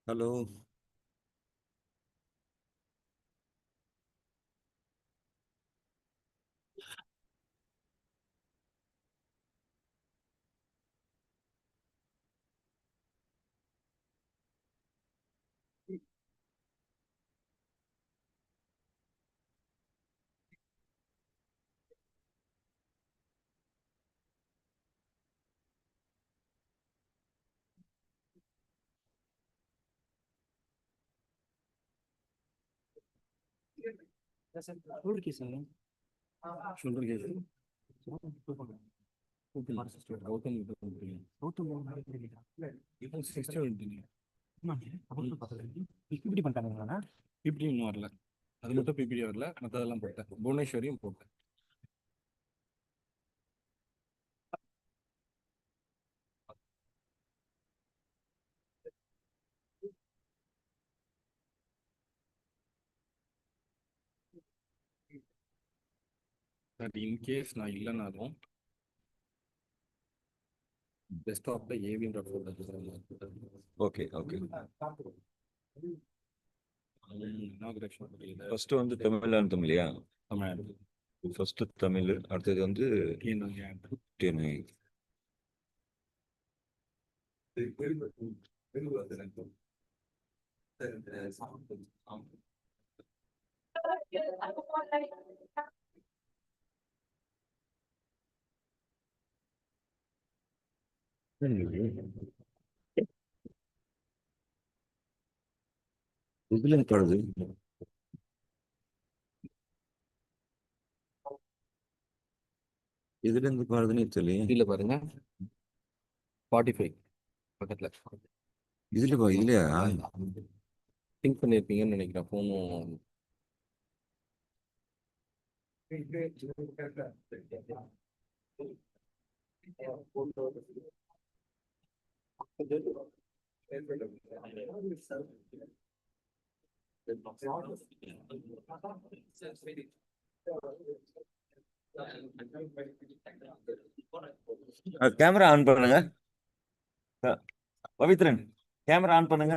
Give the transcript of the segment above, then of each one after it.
Hello. Shoulder case है Shoulder case. இப்போ 60 வந்துட்டீங்க. இப்படி பண்ணிட்டாங்களா? பிபிடி இன்னும் வரல. அது மட்டும் பிபிடி வரல. மற்றதெல்லாம் போட்டேன். புவனேஸ்வரியும் போட்டேன். பட் இன்கேஸ் நான் இல்லைனாலும் டெஸ்க்டாப்பில் ஏவின்ற folder. Okay okay inauguration first வந்து தமிழ்நாடு இல்லையா? தமிழ்நாடு ஃபர்ஸ்ட் தமிழ், அடுத்தது வந்து TNI. இதுல இருந்து பாடுது. இதுல இருந்து பாடுதுன்னு தெரியல. இதில் பாருங்க 45 பக்கத்தில் இதுல இல்லையா? திங்க் பண்ணியிருப்பீங்கன்னு நினைக்கிறேன். ஃபோனும் கேமரா ஆன் பண்ணுங்க. பவித்ரன், கேமரா ஆன் பண்ணுங்க.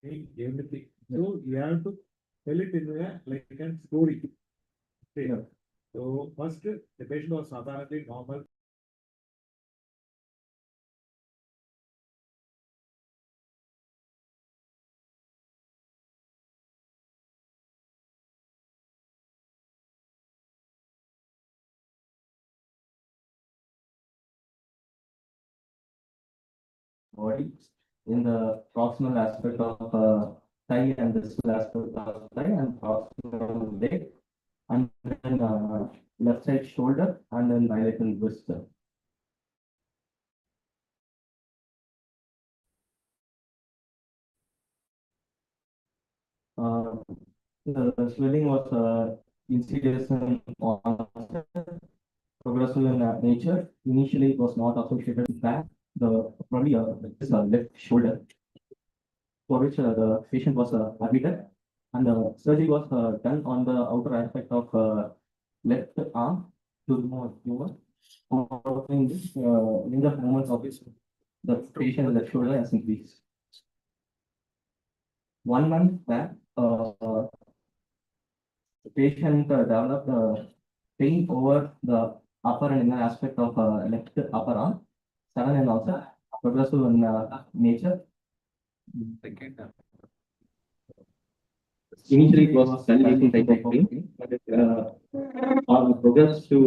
everything. So you have to tell it in a like a story. Okay. So first, the patient was apparently normal. Body in the proximal aspect of thigh and distal aspect of thigh and proximal leg, and then left side shoulder and then bilateral wrist. Uh, the swelling was insidious and progressive in nature. Initially, it was not associated with that. The probably this left shoulder, for which the patient was admitted, and the surgery was done on the outer aspect of left arm to remove tumor. Following this, range of movements of the patient left shoulder has increased. 1 month back, the patient developed pain over the upper and inner aspect of left upper arm, sudden and also progressive in nature. Initially, it was palliation type of pain, but it progressed to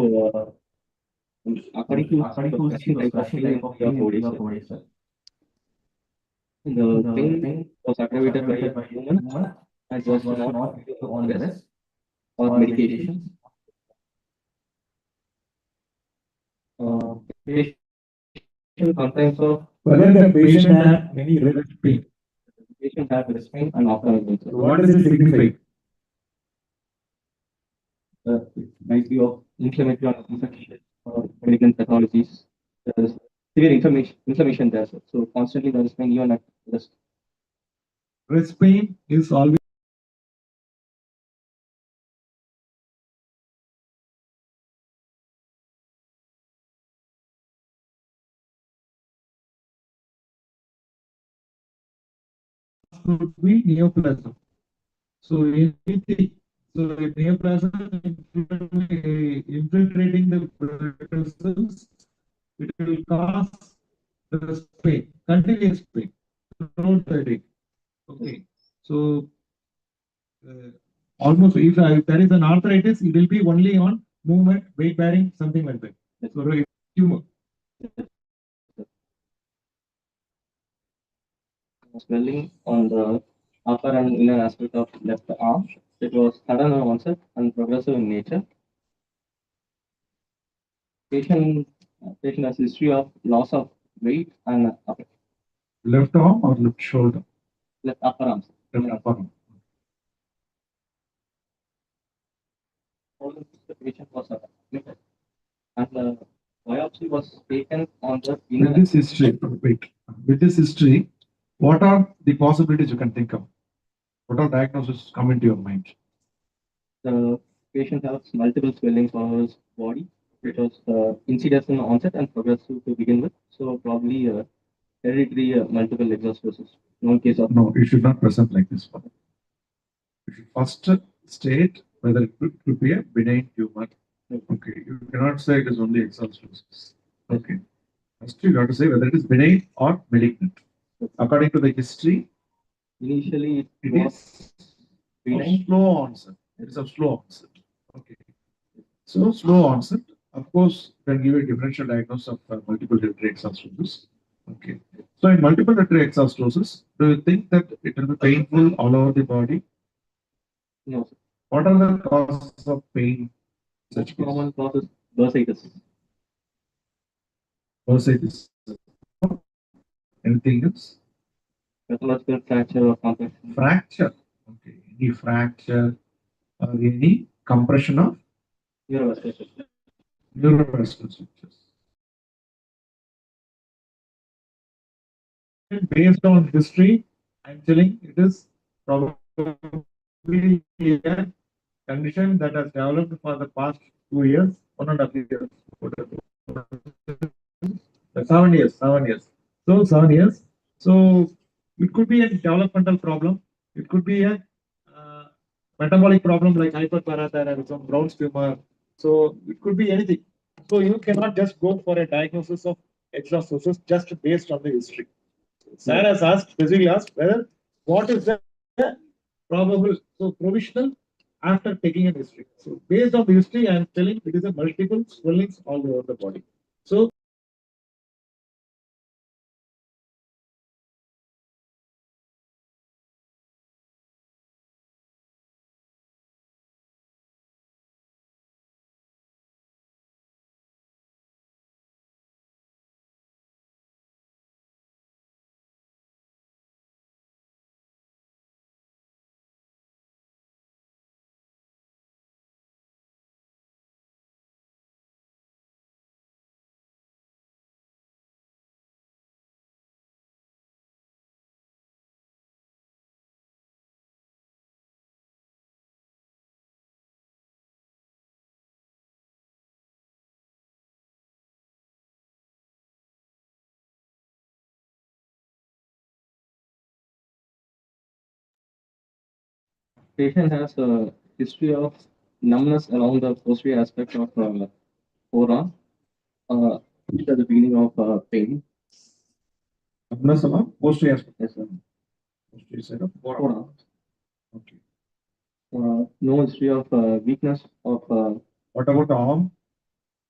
according to crushing type of pain in 4 days. The pain was aggravated by movement and was not on rest or medications. Patient sometimes of Whether the patient had any wrist pain. patient had rest pain and often So what does it signify? it might be of inflammatory or infection or malignant pathologies. There is severe inflammation there. So constantly there is pain even at rest. Wrist pain is always could be neoplasm. So anything, so if neoplasm infiltrating the blood vessels, it will cause the pain, continuous pain throughout the day. Okay, so almost if there is an arthritis, it will be only on movement, weight bearing, something like that. So tumor. Swelling on the upper and inner aspect of left arm. It was sudden onset and progressive in nature. Patient has history of loss of weight and Left arm or left shoulder? left upper arm. Left upper arm. The patient was admitted and the biopsy was taken on the With inner. this history, wait. With this history, what are the possibilities you can think of? What are diagnoses come into your mind? The patient has multiple swellings on his body. It was insidious in onset and progressive to begin with. So probably hereditary multiple exostosis. No case of No, it should not present like this one. You should first state whether it could be a benign tumor. Okay, you cannot say it is only exostosis. Okay. First, you got to say whether it is benign or malignant. According to the history, initially it was is of slow onset. It is of slow onset. Okay. So slow onset, of course, can give a differential diagnosis of multiple hereditary exostosis. Okay. So in multiple hereditary exostosis, do you think that it will be painful all over the body? no. What are the causes of pain? Such common causes bursitis. Bursitis. Anything else? Pathological fracture or compression. Fracture. Okay. Any fracture or any compression of Neurovascular system. neurovascular structures. Based on history, I'm telling it is probably a condition that has developed for the past 2 years, 1.5 years. 7 years, 7 years. So 7 years. So It could be a developmental problem. It could be a metabolic problem like hyperparathyroidism, brown tumor. So it could be anything. So you cannot just go for a diagnosis of extra sources just based on the history. Sir has asked, specifically asked whether what is the probable, so provisional after taking a history. So based on the history, I am telling it is a multiple swellings all over the body. So Patient has a history of numbness along the posterior aspect of forearm at the beginning of pain. numbness along posterior aspect. Yes, sir. Posterior side of Forearm. Okay. No history of weakness of What about the arm?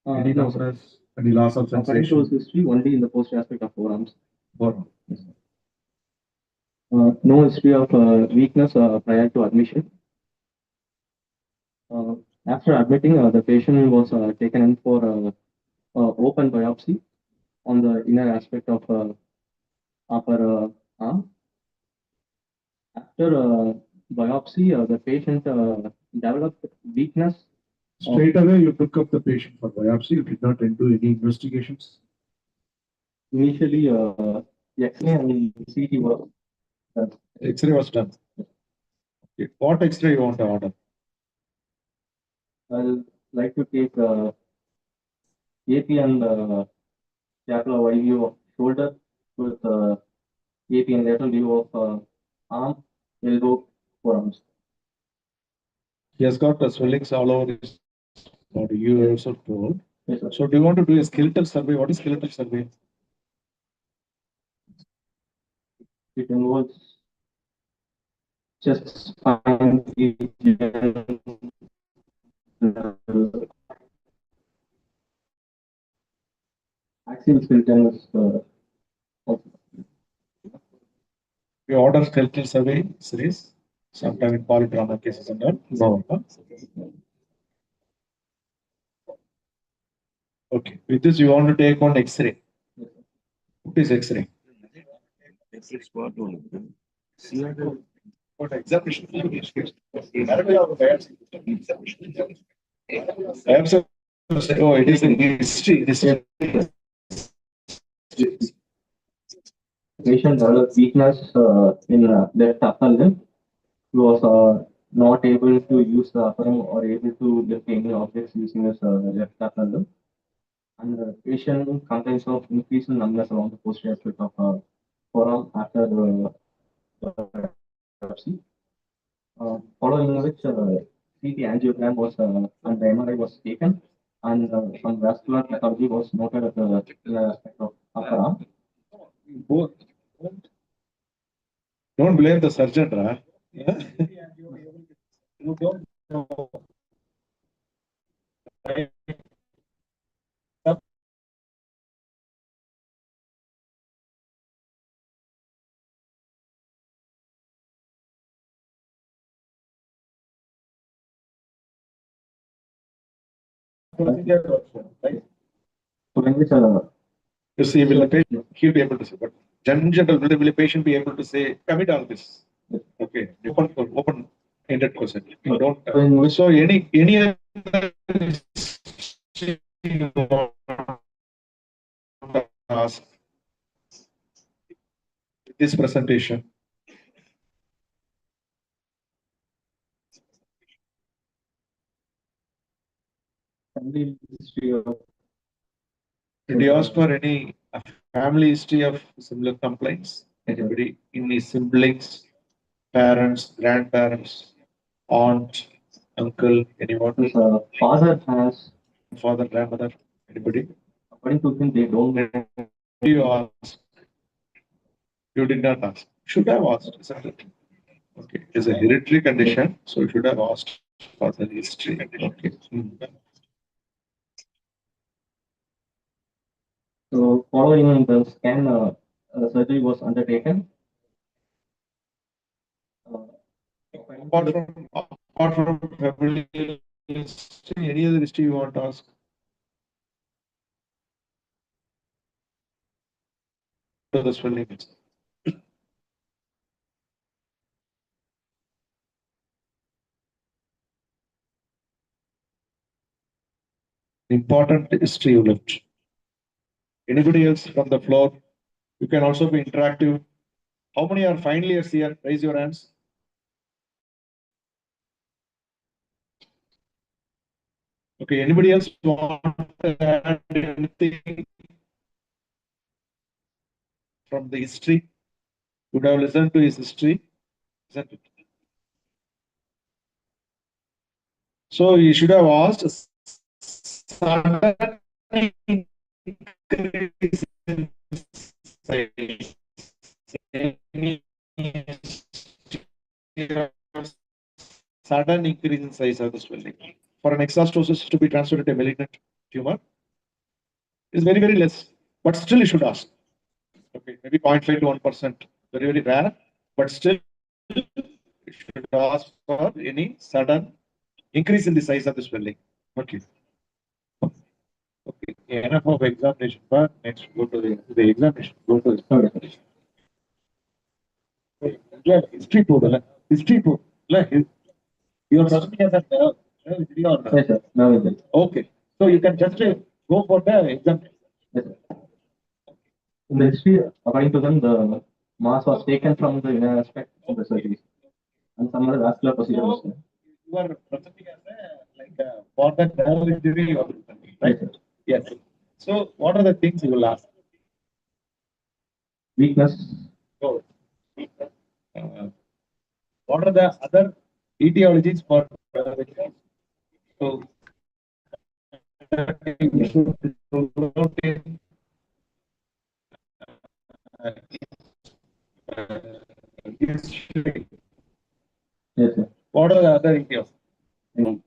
Any no, sir. numbness, any loss of According to his sensation? history, only in the posterior aspect of forearms. Forearm. Yes, sir. No history of weakness prior to admission. After admitting, the patient was taken in for open biopsy on the inner aspect of upper arm. After biopsy, the patient developed weakness. Straight away, you took up the patient for biopsy. You did not do any investigations. Initially, X-ray and CT was done. X-ray was done. Okay. What X-ray you want to order? I'll like to take AP and lateral wide view of shoulder with AP and lateral view of arm, elbow, forearms. He has got the swellings all over his body. You also told. Yes, sir. So, do you want to do a skeletal survey? What is skeletal survey? It involves chest, spine, region, axial skeleton is You order skeletal survey series sometime in polytrauma cases and all. No. Huh? Okay. With this, you want to take one X-ray. What is X-ray? What examination? Biopsy. Oh, it is a history. patient developed weakness in left upper limb. He was not able to use the upper arm or able to lift any objects using his left upper limb. And the patient complains of increase in numbness along the posterior aspect of forearm after biopsy. Following which CT angiogram was and the MRI was taken, and some vascular pathology was noted at the inner aspect of upper arm. Both. Don't blame the surgeon, right? You don't know. Right? Following which You see, will the patient, he'll be able to say, but in general, will the patient be able to say, commit all this? Okay, open-ended question. You don't. So any other you want to ask this presentation? family history of Did you ask for any family history of similar complaints? Anybody? Any siblings, parents, grandparents, aunt, uncle, anyone? His father has, Father, grandmother, anybody? according to him, they don't. You asked. You did not ask. Should have asked, isn't it? Okay, it's a hereditary condition, so you should have asked for the history. Okay. So following the scan, surgery was undertaken. Apart from familial history, any other history you want to ask? To the swelling. Important history you left. Anybody else from the floor? You can also be interactive. How many are final years here? Raise your hands. Okay, anybody else want to add anything from the history? Would have listened to his history. Isn't it? So you should have asked sudden increase in size. Sudden increase in size of the swelling. For an exostosis to be transferred to a malignant tumor is very, very less. But still you should ask. Okay, maybe 0.5 to 1%. Very, very rare. But still you should ask for any sudden increase in the size of the swelling. Okay. Okay. Enough of examination. But next go to the examination. Go to the examination. History to history to you are trusting as a history or not? Yes, sir. Now it is. Okay. So you can just go for the examination. Yes, sir. In the history, according to them, the mass was taken from the inner aspect of the surgery, and some other vascular procedure was done. You are presenting as a for that nerve injury, you are presenting, right? Yes, Yes. So what are the things you will ask? Weakness. So, what are the other etiologies for so Yes, sir. what are the other etiologies?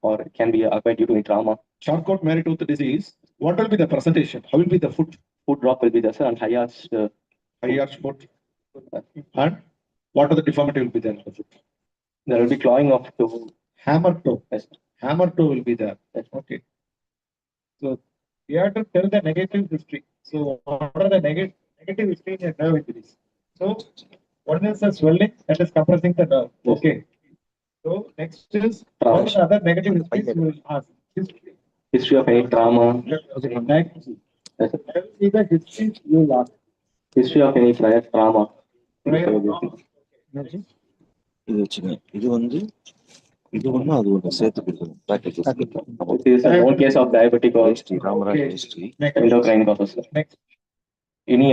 Or it can be acquired due to a trauma. Charcot Marie Tooth disease. What will be the presentation? How will be the foot? Foot drop will be there, sir, and high arch. High arch foot. And what are the deformity will be there? There will be clawing of toe. Hammer toe. Yes. Hammer toe will be there. Okay. So you have to tell the negative history. So what are the negative history in nerve injuries? So one is the swelling that is compressing the nerve. Okay. So next is what are the other negative histories you will ask? History of any trauma. Yes, sir. See the history you will ask. History of any prior trauma. இது வச்சுங்க இது வந்து இது ஒண்ணு அது ஒண்ணு சேர்த்துக்கிட்டு packet It is a known case of diabetic or history ராமராஜ் history endocrine causes. Next. Any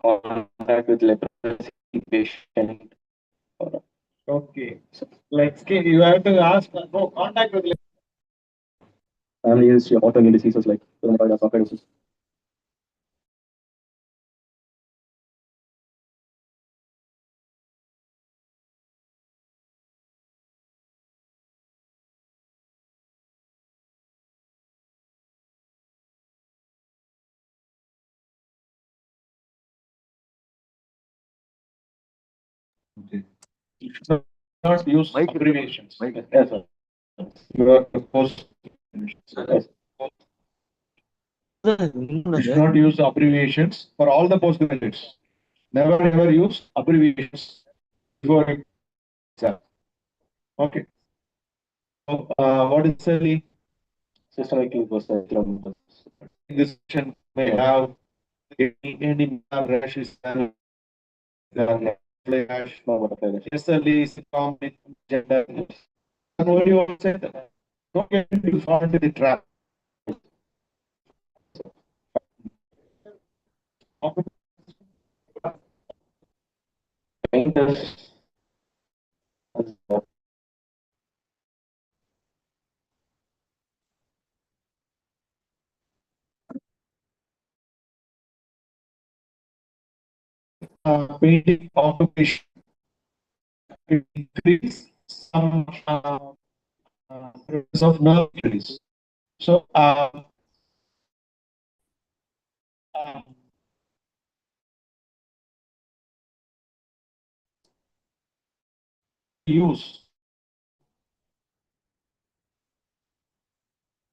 contact with leprosy patient. Okay. So, like you have to ask no contact with Family history of autoimmune diseases like rheumatoid arthritis. you should not use abbreviations. Yes, sir. You are supposed Yes. you should not use abbreviations for all the postgraduates. Never ever use abbreviations before exam. Okay. So what is the Systemic lupus. this section may have any rashes and SLE, gender. And what do you want to say? don't get into fall into the trap. Painters. Painting occupation increase some of nerve injuries. So, use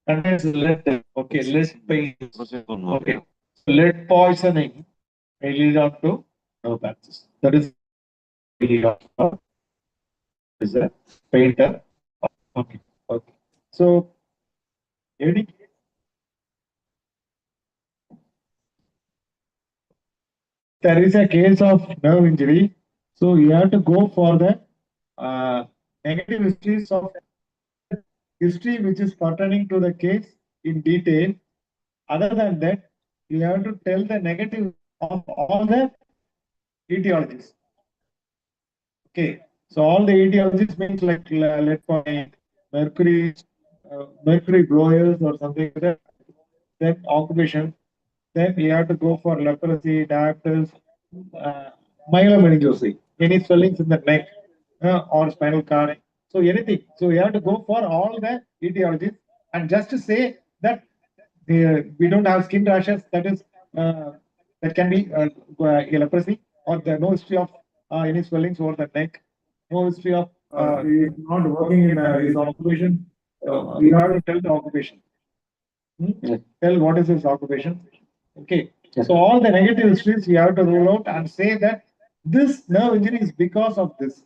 contains lead. Okay, lead paint. Okay, lead poisoning may lead on to nerve abscess. That is is a painter. Okay, okay. So, any there is a case of nerve injury, so you have to go for the negative histories of history which is pertaining to the case in detail. Other than that, you have to tell the negative of all the etiologies. Okay, so all the etiologies means like lead point, mercury, mercury blowers or something like that. Then occupation. Then you have to go for leprosy, diabetes, uh, myelomeningocele, any swellings in the neck or spinal cord. So anything. So you have to go for all the etiologies and just to say that we don't have skin rashes. That is that can be leprosy or the no history of any swellings over the neck, no history of he is not working in his occupation. We have to tell the occupation. Tell what is his occupation. Okay. Yes. So all the negative histories you have to rule out and say that this nerve injury is because of this.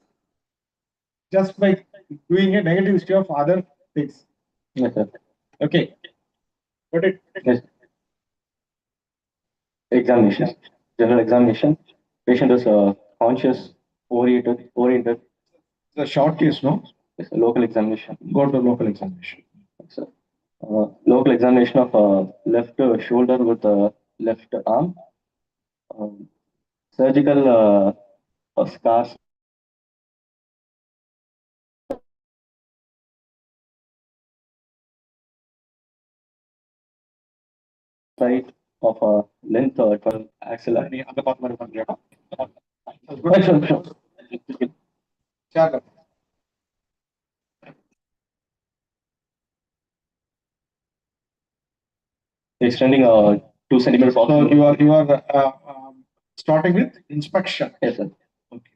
Just by doing a negative history of other things. Yes, sir. Okay. Got it? Yes. Examination. General examination. Patient is conscious, oriented. The short case, no? Yes, local examination. Go to local examination. Yes, sir. Local examination of left shoulder with left arm. Surgical scars. Side of length 12 axilla. Sure, sure. Extending 2 centimeters. So you are starting with inspection. Yes, sir. Okay.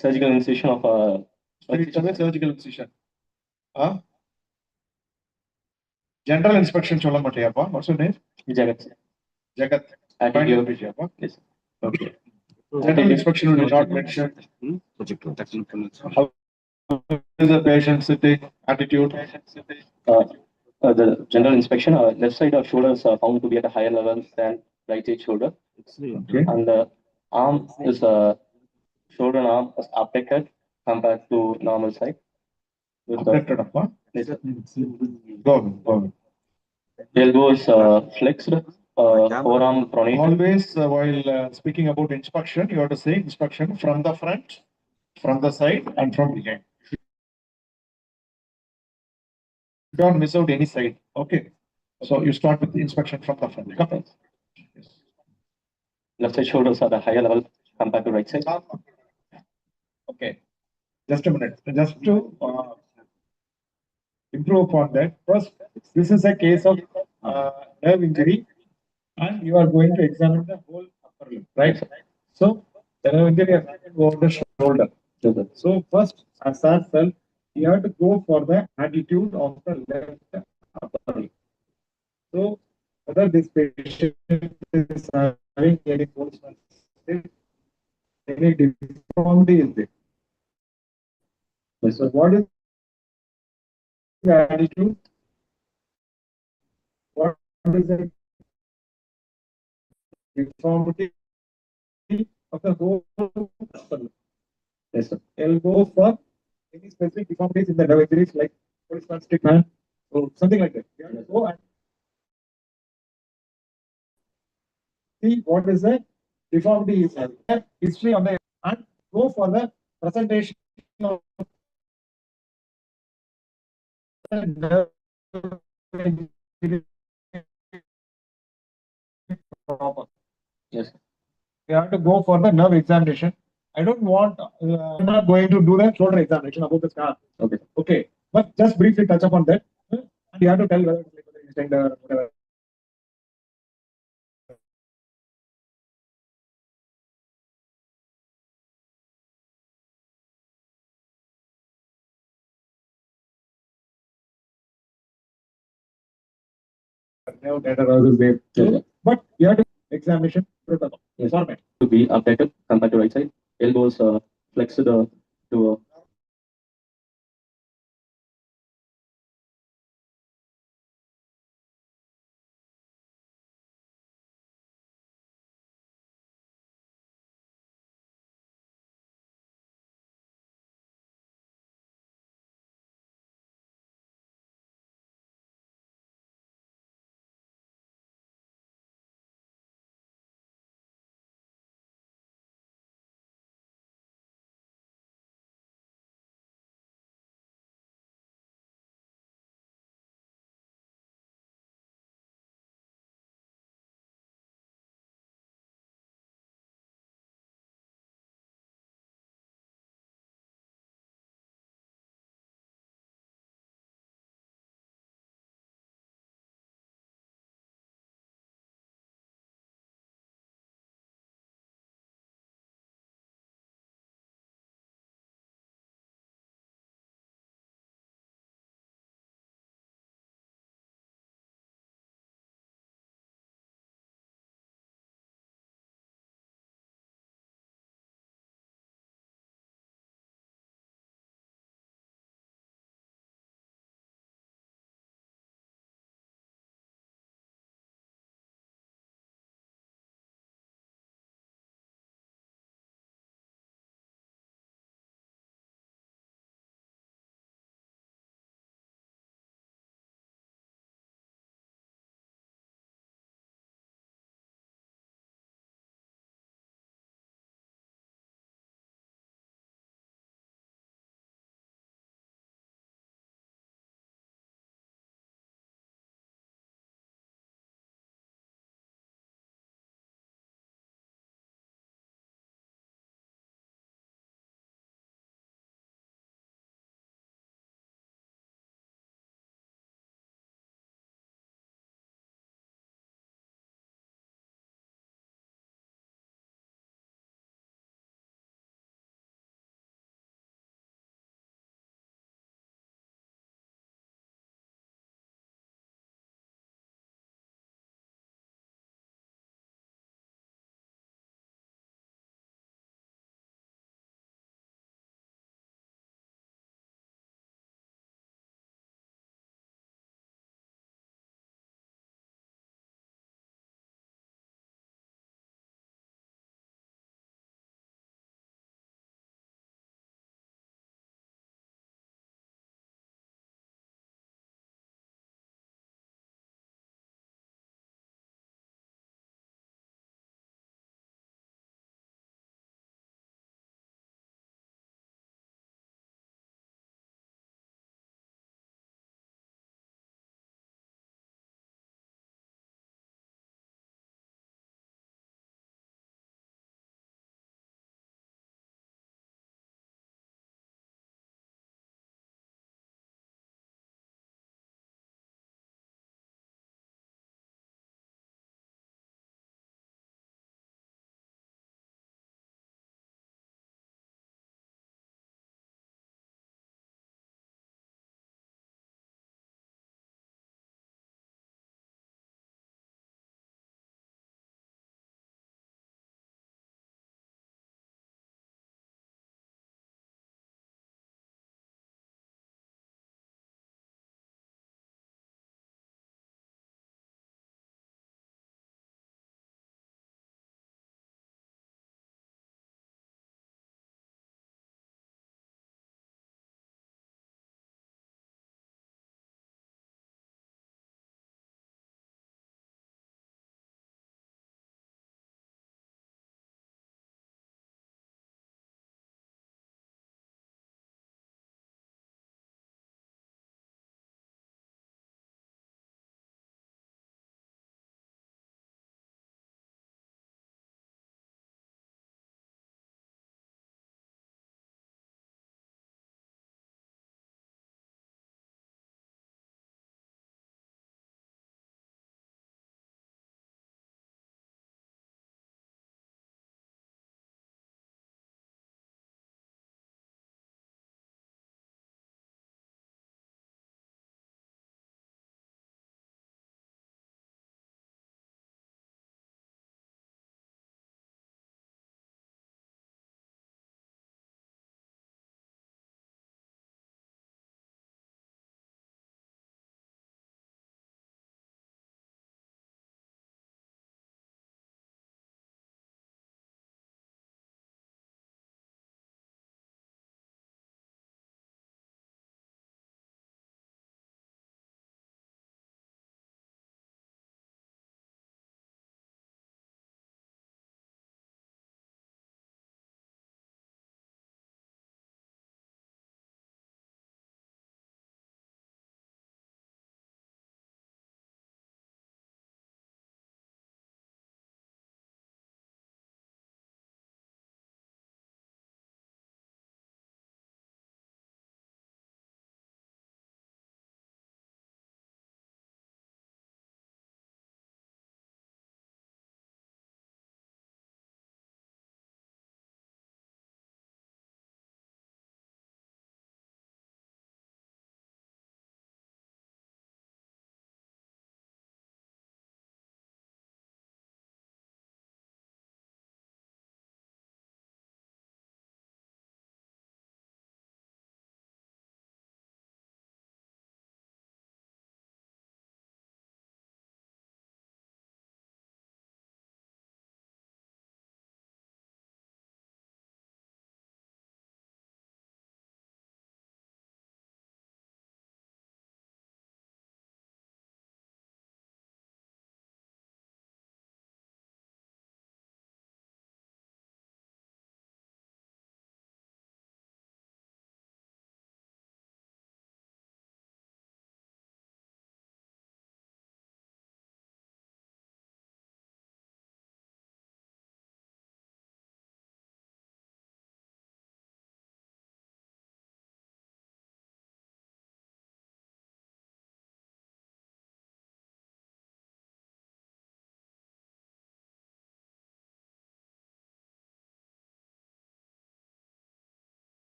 Surgical incision of Surgical incision. General inspection சொல்ல மாட்டியாப்பா? What's your name? Jagat. Jagat. Attitude. Yes. Okay. General inspection will not mention how is the patient sitting, attitude. The general inspection, left side of shoulders are found to be at a higher level than right side shoulder. Okay. And the arm is shoulder and arm is abducted compared to normal side. Abducted appa. Yes, sir. Go on. Elbow is flexed, forearm pronated. Always while speaking about inspection, you have to say inspection from the front, from the side, and from behind. Don't miss out any side. Okay. So you start with the inspection from the front. Come on. Yes. Left side shoulders are the higher level compared to right side. Okay. Just a minute. Just to improve upon that. First, this is a case of nerve injury, and you are going to examine the whole upper limb, right? So, the nerve injury has happened over the shoulder. So, first, as I said, you have to go for the attitude of the left upper limb. So, whether this patient is having any forceful, any deformity is there. So, what is the attitude? What is the deformity of the whole upper limb? Yes, sir. Elbow for any specific deformities in the nerve injuries, like for instance, stick man, or something like that. You have to go and see what is the deformity is, history on the, and go for the presentation of the nerve injury proper. Yes. You have to go for the nerve examination. I don't want, I'm not going to do the shoulder examination about the scar. Okay. Okay. But just briefly touch upon that. And you have to tell whether it's tender, whatever. Nerve tender is there. Yes. But you have to examination protocol. Yes. Format. To be updated compared to right side. Elbows flexed to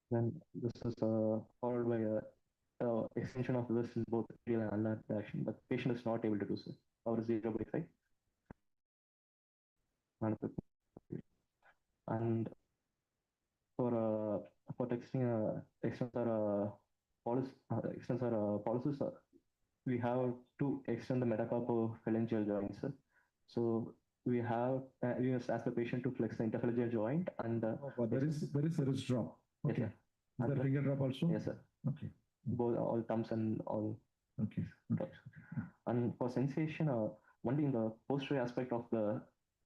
Then this is followed by a extension of this in both real and ulnar direction, but patient is not able to do so. Power 0.5. And for texting extends our policies, we have to extend the metacarpophalangeal joints. So we ask the patient to flex the interphalangeal joint and there is a wrist drop. yes, Okay. sir. Is And there finger drop also? yes, sir. Okay. Both all thumbs and all. Okay. Okay. And for sensation, only in the posterior aspect of the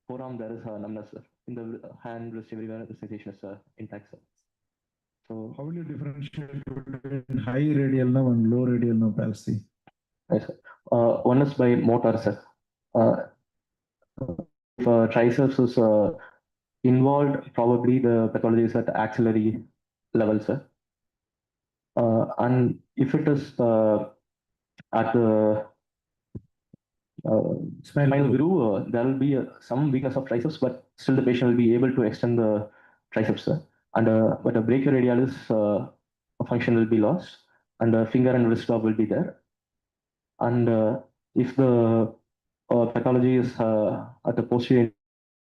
forearm there is a numbness, sir. In the hand, wrist, everywhere the sensation is intact, sir. So How will you differentiate between high radial nerve and low radial nerve palsy? yes, sir. One is by motor, sir. If triceps is involved, probably the pathology is at axillary level, sir. And if it is at the spinal groove, there will be some weakness of triceps, but still the patient will be able to extend the triceps, sir. And but a brachioradialis function will be lost, and the finger and wrist drop will be there. And if the pathology is at the posterior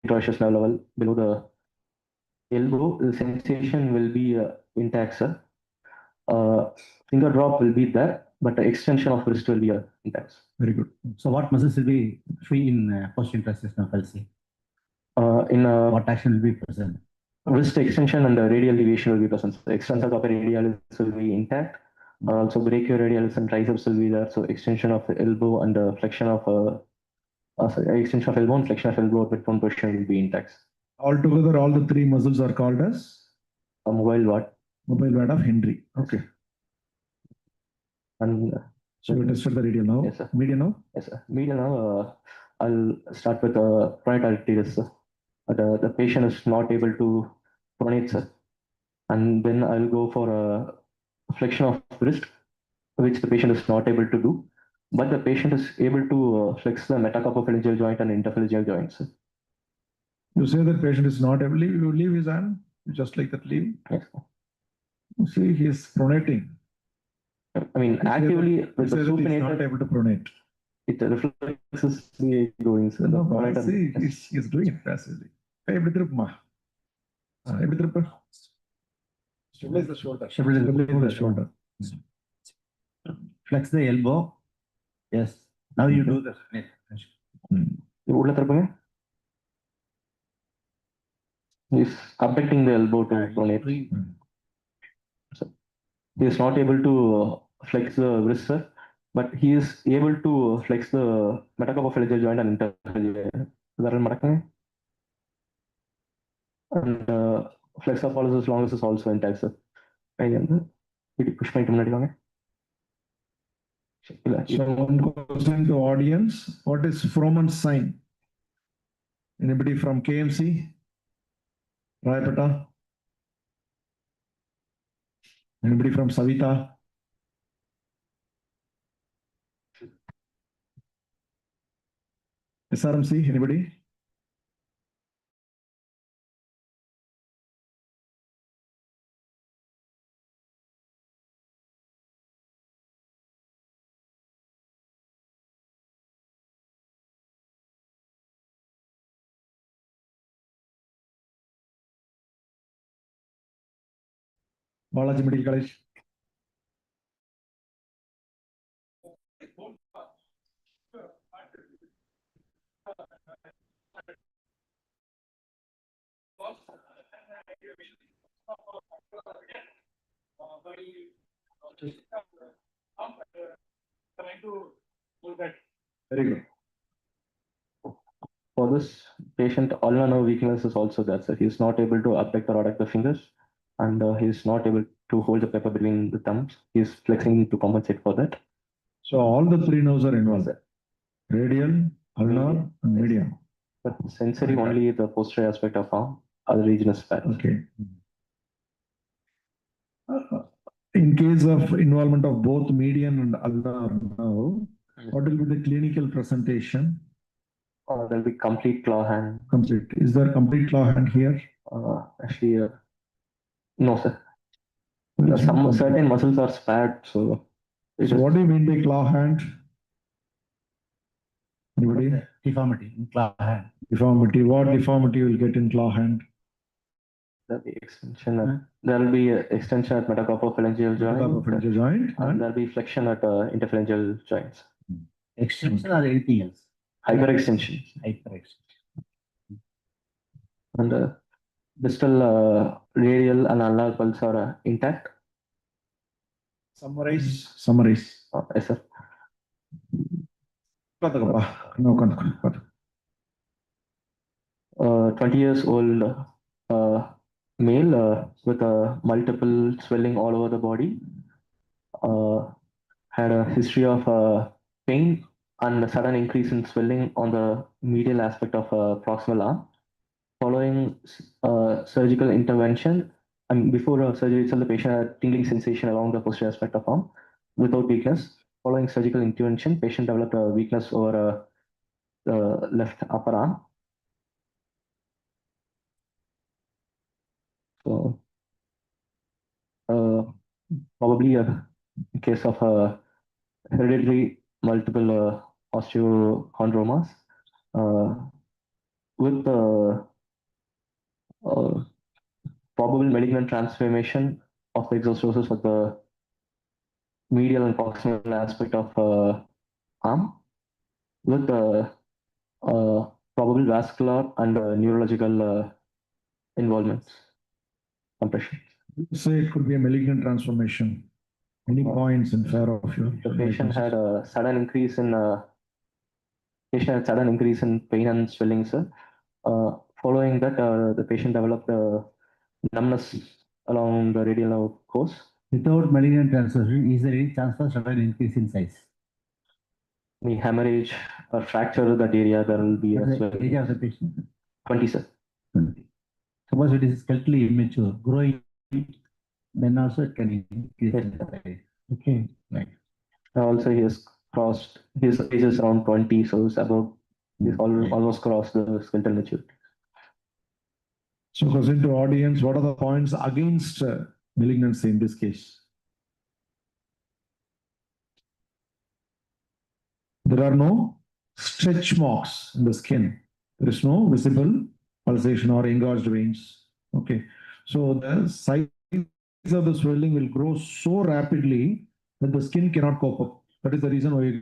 interosseous nerve level below the elbow, the sensation will be intact, sir. Finger drop will be there, but the extension of wrist will be intact. Very good. So what muscles will be free in posterior interosseous nerve palsy? What action will be present? Wrist extension and the radial deviation will be present. The extensor carpi radialis will be intact. Also, brachioradialis and triceps will be there. So, extension of the elbow and the flexion of extension of elbow and flexion of elbow with bone position will be intact. Altogether, all the three muscles are called as A mobile ward. mobile ward of Henry. Okay. And So we tested the radial now. yes, sir. Medial now. Yes, sir. Medial now, I'll start with pronate teres. The patient is not able to pronate, sir. And then I'll go for a flexion of wrist, which the patient is not able to do. But the patient is able to flex the metacarpophalangeal joint and interphalangeal joints. You say that patient is not able, you leave his hand, just like that leave. Yes. You see, he is pronating. I mean, actively You with say the that he is not supinated, able to pronate. it reflexes the going. So No, the but see, he is doing it passively. Hey, எப்படி திருப்புமா? எப்படி திருப்பு? Stabilize the shoulder. Stabilize the shoulder. Flex the elbow. Yes. Now you do the உள்ள திருப்புங்க. He's abducting the elbow to pronate. So, he is not able to flex the wrist, sir, but he is able to flex the metacarpophalangeal joint and interphalangeal. And flexor pollicis longus is also intact, sir. Push பண்ணிட்டு முன்னாடி வாங்க. So one question to audience, what is Frohman's sign? Anybody from KMC? Rayapeta? Anybody from Savita? SRMC, anybody? Balaji Medical College. Very good. For this patient, ulnar nerve weakness is also there, sir. He's not able to abduct or adduct the fingers, and he's not able to hold the paper between the thumbs. He's flexing to compensate for that. So all the three nerves are involved. Radial, ulnar, and median. But sensory Okay. only the posterior aspect of arm, other region is bad. Okay. In case of involvement of both median and ulnar nerve, what will be the clinical presentation? There'll be complete claw hand. Complete. Is there complete claw hand here? Actually, no, sir. Some certain muscles are spared, so. So what do you mean by claw hand? Anybody? Deformity in claw hand. Deformity. What deformity you will get in claw hand? There'll be extension. There'll be extension at metacarpophalangeal joint. Metacarpophalangeal joint. And there'll be flexion at interphalangeal joints. Extension or anything else? Hyperextension. Hyperextension. And distal radial and ulnar pulse are intact. Summarize. Summarize. Yes, sir. No, 20 years old male with multiple swelling all over the body. Had a history of pain and a sudden increase in swelling on the medial aspect of proximal arm. Following surgical intervention, and before surgery itself, the patient had tingling sensation along the posterior aspect of arm without weakness. Following surgical intervention, patient developed a weakness over the left upper arm. So, probably a case of hereditary multiple osteochondromas with probable malignant transformation of the exostosis of the medial and proximal aspect of arm with probable vascular and neurological involvements, compression. Say it could be a malignant transformation. Any points in favor of your? The patient had a sudden increase in pain and swelling, sir. Following that, the patient developed numbness along the radial nerve course. Without malignant transfusion, is there any chance for sudden increase in size? Any hemorrhage or fracture of that area, there will be What's as the well. age of the patient? 20, sir. 20. Suppose it is skeletally immature, growing, then also it can increase in size. Okay, right. Also, he has crossed, his age is around 20, so it's about, he's almost crossed the skeletal maturity. So, question to audience, what are the points against malignancy in this case? There are no stretch marks in the skin. There is no visible pulsation or engorged veins. Okay. So the size of the swelling will grow so rapidly that the skin cannot cope up. That is the reason why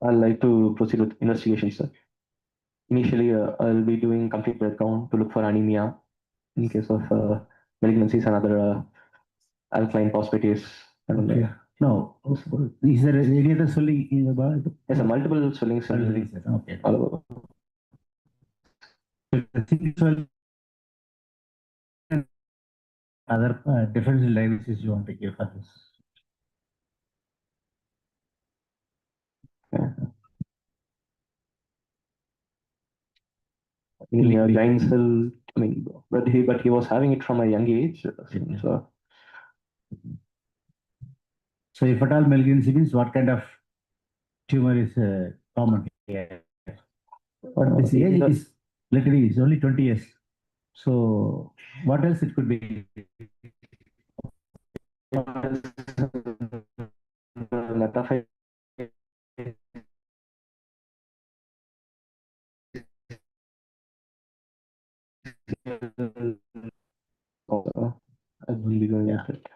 I'd like to proceed with investigation, sir. Initially, I'll be doing complete blood count to look for anemia in case of malignancies and other alkaline phosphatase. And, Okay. No, is there any other swelling in the body? Yes, multiple swellings Okay. all over. Other differential diagnosis you want to give for this? in a giant cell. I mean, but he was having it from a young age. So So if at all malignancy means what kind of tumor is common here? But this age is literally is only 20 years. So what else it could be? metaphysical I will be going Yeah. with it.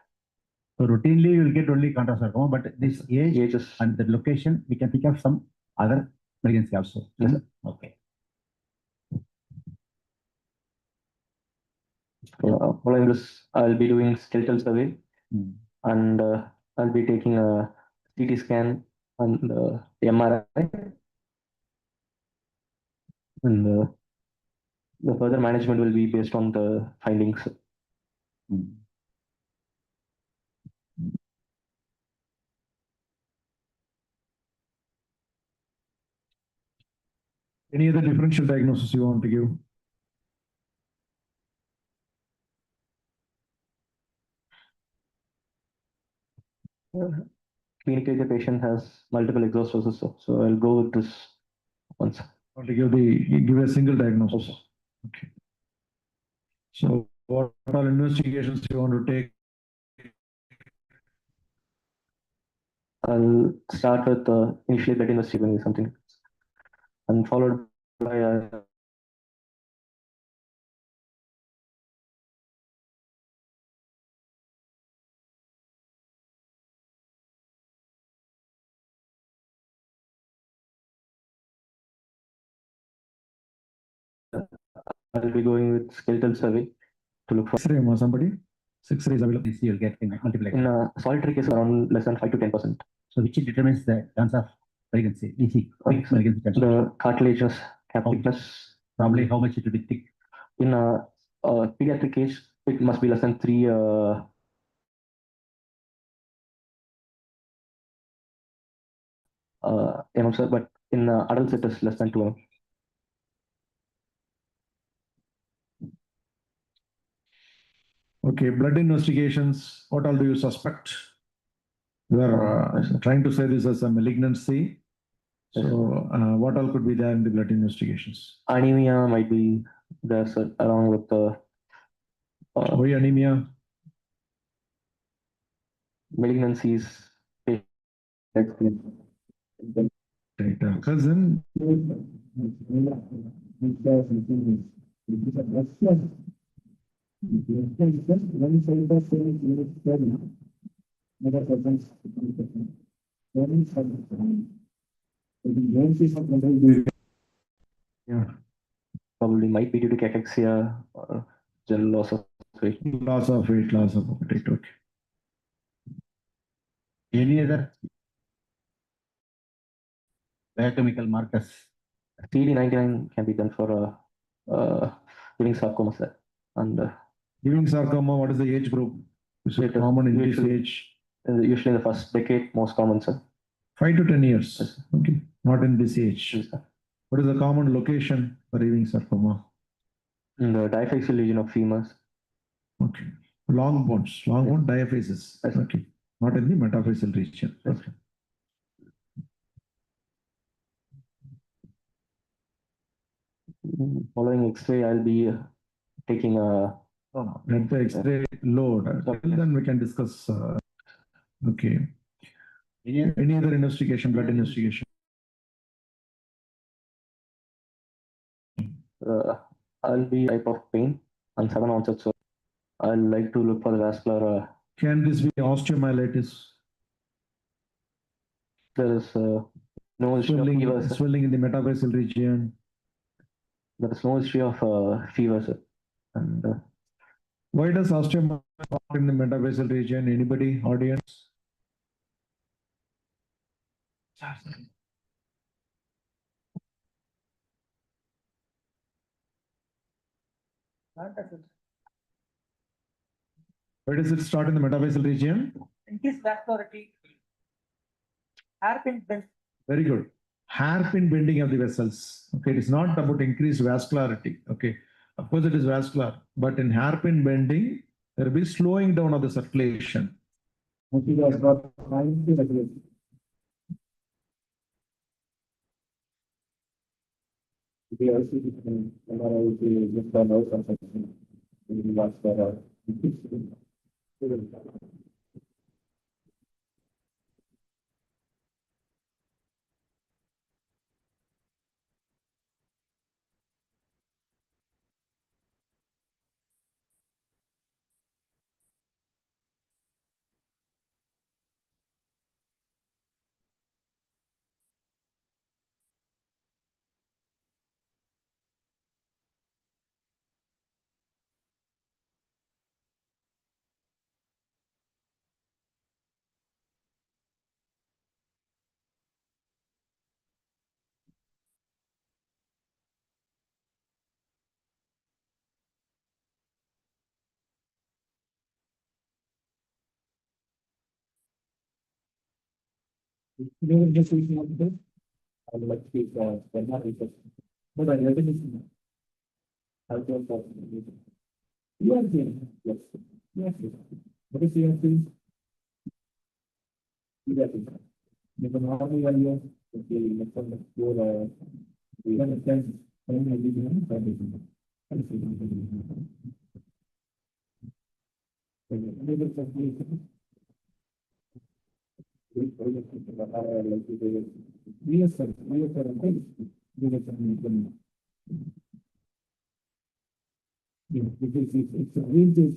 So routinely you will get only contrasarcoma, but this age Ages. and the location, we can pick up some other malignancy also. Yes, sir. Okay. Following this, I'll be doing skeletal survey Hmm. and I'll be taking a CT scan and MRI. And the further management will be based on the findings. Hmm. Any other differential diagnosis you want to give? Clinically, the patient has multiple exhaustosis, so I'll go with this once. Want to give a single diagnosis? Okay. So what all investigations you want to take? I'll start with initially blood investigation something, and followed by I'll be going with skeletal survey to look for. X-ray, somebody? 6 rays available. This you will get in multiplex. In solitary cases, around less than 5 to 10%. So which determines the chance of malignancy? Big Okay. malignancy chance. The cartilaginous cap How- thickness. Probably how much it will be thick? In a pediatric case, it must be less than 3 mm, but in adults it is less than 2 mm. Okay, blood investigations, what all do you suspect? You are Yes, sir. trying to say this as a malignancy. Yes, So what all could be there in the blood investigations? Anemia might be there, sir, along with the Why anemia? malignancies. It occurs in yeah, Probably might be due to cachexia or general loss of weight. loss of weight, loss of appetite. Okay. Any other biochemical markers? CD99 can be done for living sarcoma, sir. And Giving sarcoma, what is the age group? Is it It is common in this usually- age? usually in the first decade, most common, sir. 5 to 10 years. Yes. Okay, not in this age. Yes, sir. What is the common location for giving sarcoma? In the diaphyseal region of femurs. Okay, long bones, long bone diaphysis. Yes. Okay, not in the metaphyseal region. Yes. Okay. Following X-ray, I'll be taking a Let the X-ray load, then we can discuss. Okay. Any other investigation, blood investigation? I'll be type of pain and sudden onset. So I'll like to look for the vascular. Can this be osteomyelitis? There is no history of fever, sir. Swelling in the metaphyseal region. There is no history of fever, sir. And Why does osteomyelitis in the metaphyseal region? Anybody, audience? Why does it start in the metaphyseal region? Increased vascularity, hairpin bend. Very good. hairpin bending of the vessels. Okay, it is not about increased vascularity. Okay, of course it is vascular, but in hairpin bending, there will be slowing down of the circulation. Okay, guys, got time to agree. We also can just the notes or something. We watch that. I would like to speak, but not research. But I never listen. I'll go for it. You are here. Yes. Yes. What is your thing? You got it. You can hardly are here. Okay, let's go to your, we have a sense. I don't know, you can have everything. I see. Yes, sir. Yes, sir. Yeah, because it's a real thing.